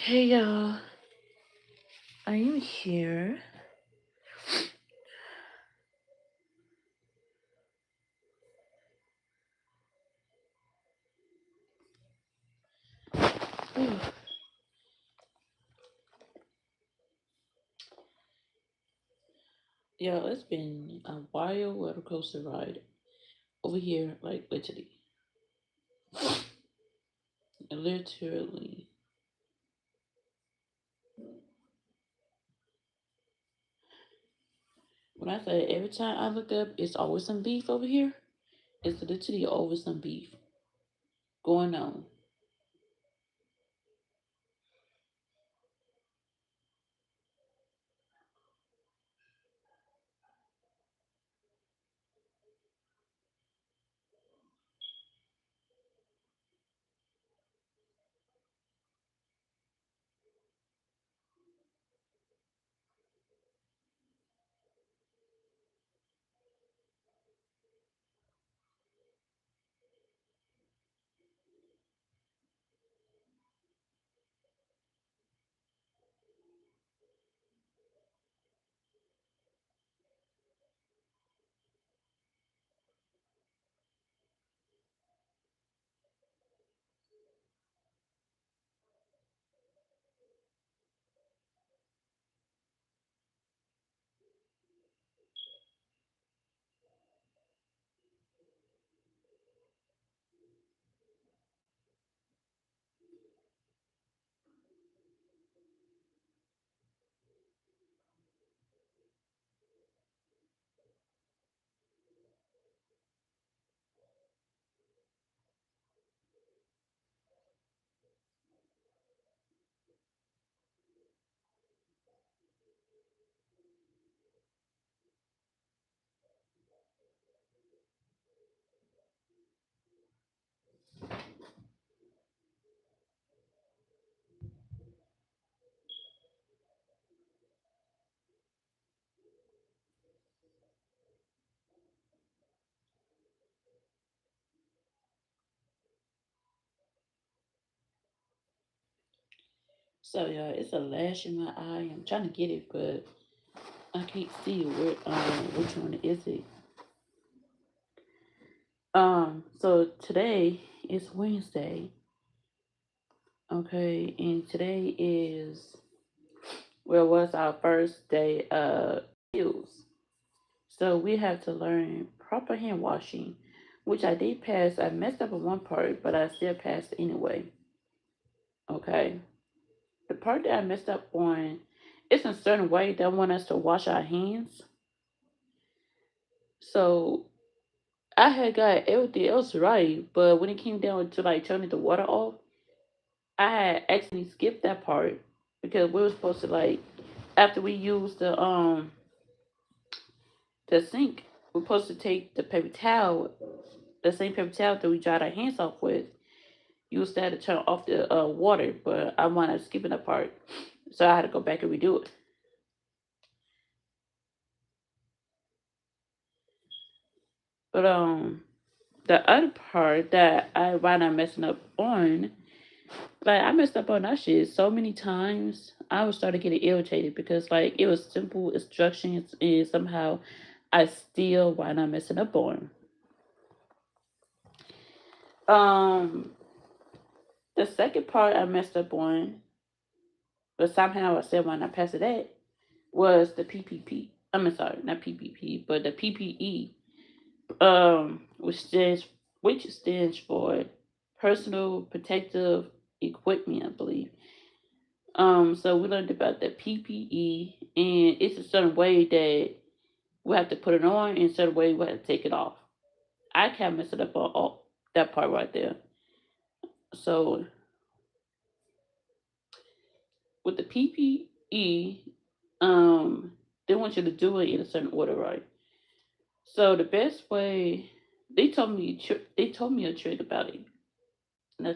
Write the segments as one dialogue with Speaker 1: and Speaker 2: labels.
Speaker 1: Hey y'all, I am here. Yeah, it's been a wild roller coaster ride over here, like literally. When I say every time I look up, it's always some beef over here. It's literally always some beef going on. So yeah, it's a lash in my eye. I'm trying to get it, but I can't see which one is it. So today is Wednesday, okay, and today is was our first day of skills. So we have to learn proper hand washing, which I did pass. I messed up on one part, but I still passed anyway. Okay. The part that I messed up on, it's a certain way they want us to wash our hands. So I had got everything else right, but when it came down to like turning the water off, I had accidentally skipped that part because we were supposed to like after we used the sink, we're supposed to take the paper towel, the same paper towel that we dried our hands off with. Use that to turn off the water, but I wound up skipping that part, so I had to go back and redo it. But the other part that I wound up messing up on, like I messed up on that shit so many times. I was starting getting irritated because like it was simple instructions and somehow I still wound up messing up on. Um, the second part I messed up on, but somehow I still wound up passing that, was the PPP. I'm sorry, not PPP, but the PPE, which stands for personal protective equipment, I believe. So we learned about the PPE, and it's a certain way that we have to put it on, and a certain way we have to take it off. I can't mess it up on all, that part right there. So with the PPE, they want you to do it in a certain order, right? So the best way, they told me a trick about it. And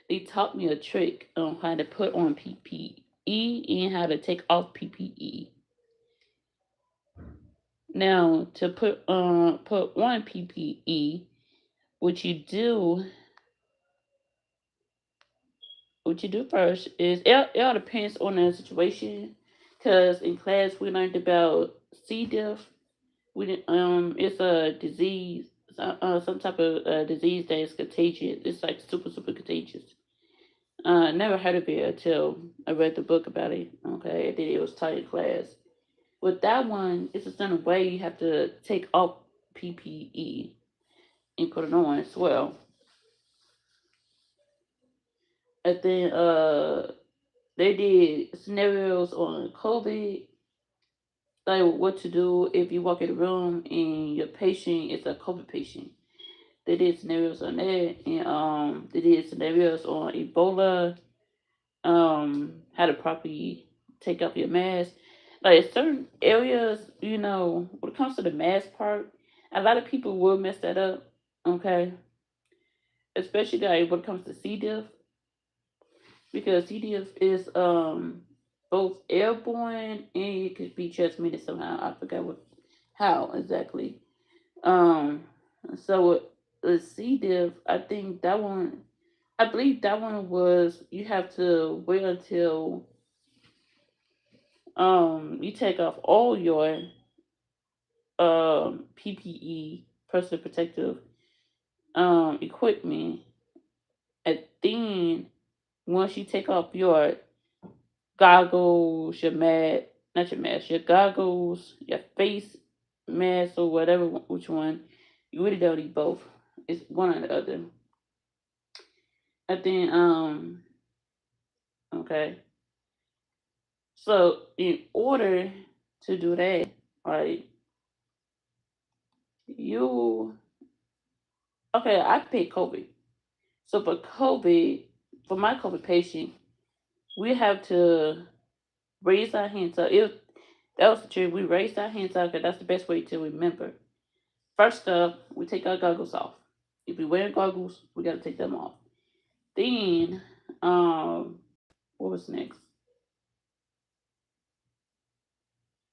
Speaker 1: they taught me a trick on how to put on PPE and how to take off PPE. Now to put on PPE, what you do what you do first is it all depends on the situation. Cause in class we learned about C. diff. We didn't, it's a disease, some type of disease that is contagious. It's like super contagious. Never heard of it until I read the book about it. Okay, and then it was taught in class. With that one, it's a certain way you have to take off PPE and put it on as well. And then they did scenarios on COVID, like what to do if you walk in a room and your patient is a COVID patient. They did scenarios on that, and they did scenarios on Ebola, how to properly take off your mask. Like certain areas, when it comes to the mask part, a lot of people will mess that up. Okay, especially like when it comes to C. diff, because C. diff is both airborne and it could be transmitted somehow. I forgot what how exactly. Um, so with C. diff, I think that one. I believe that one was you have to wait until you take off all your PPE, personal protective equipment, and then once you take off your goggles, your mask, not your mask, your goggles, your face mask or whatever, which one, you really don't need both. It's one or the other. And then okay, so in order to do that, right, you okay, I picked COVID. So for COVID, for my COVID patient, we have to raise our hands up. That was the trick. We raised our hands up because that's the best way to remember. First up, we take our goggles off. If we're wearing goggles, we got to take them off. Then, what was next?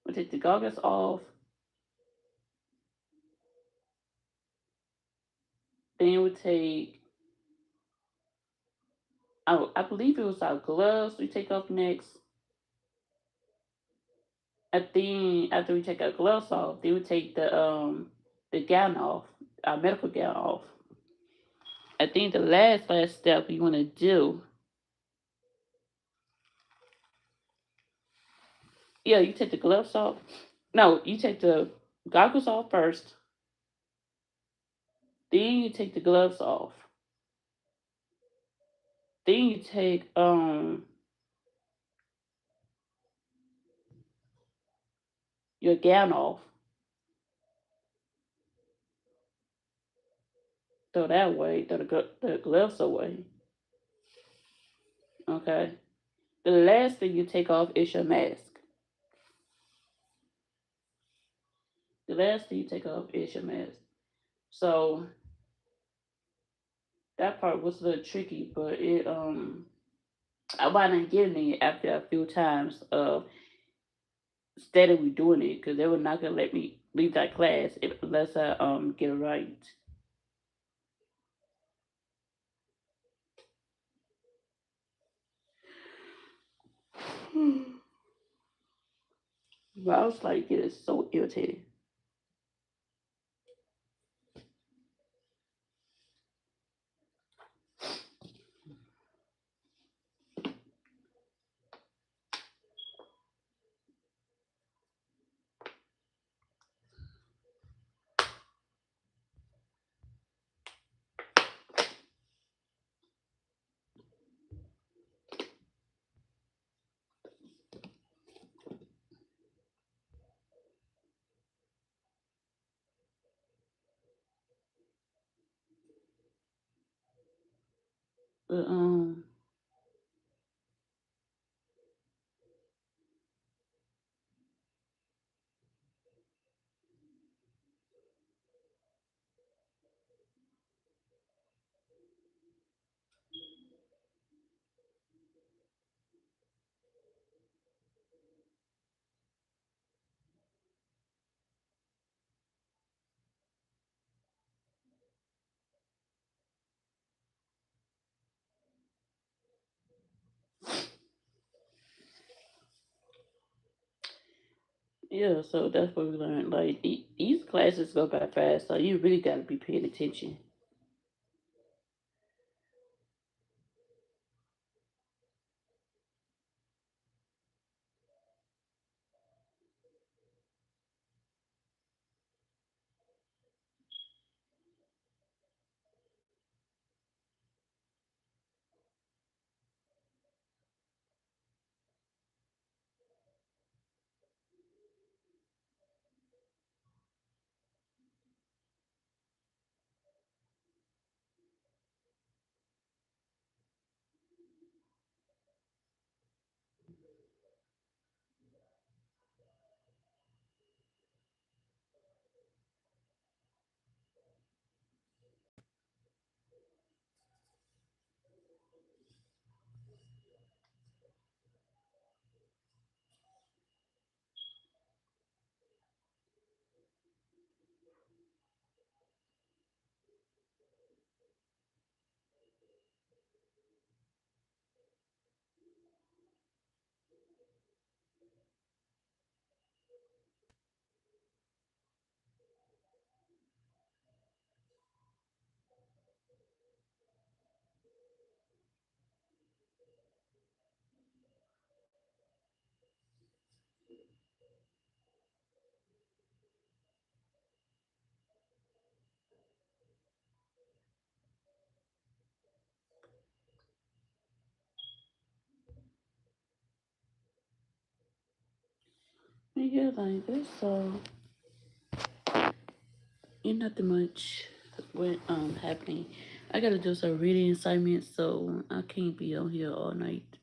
Speaker 1: We take the goggles off. Then we take, I believe it was our gloves we take off next. And then after we take our gloves off, then we take the gown off, our medical gown off. I think the last step you want to do, yeah, you take the gloves off. No, you take the goggles off first. Then you take the gloves off. Then you take your gown off. Throw that away. Throw the gloves away. Okay. The last thing you take off is your mask. The last thing you take off is your mask. So that part was a little tricky, but I wound up getting it after a few times of steadily doing it because they were not gonna let me leave that class unless I get it right. But I was like, it is so irritating. But Yeah, so that's what we learned. Like these classes go by fast, so you really got to be paying attention. Yeah, like this. So ain't nothing much went happening. I gotta do some reading assignments, so I can't be on here all night.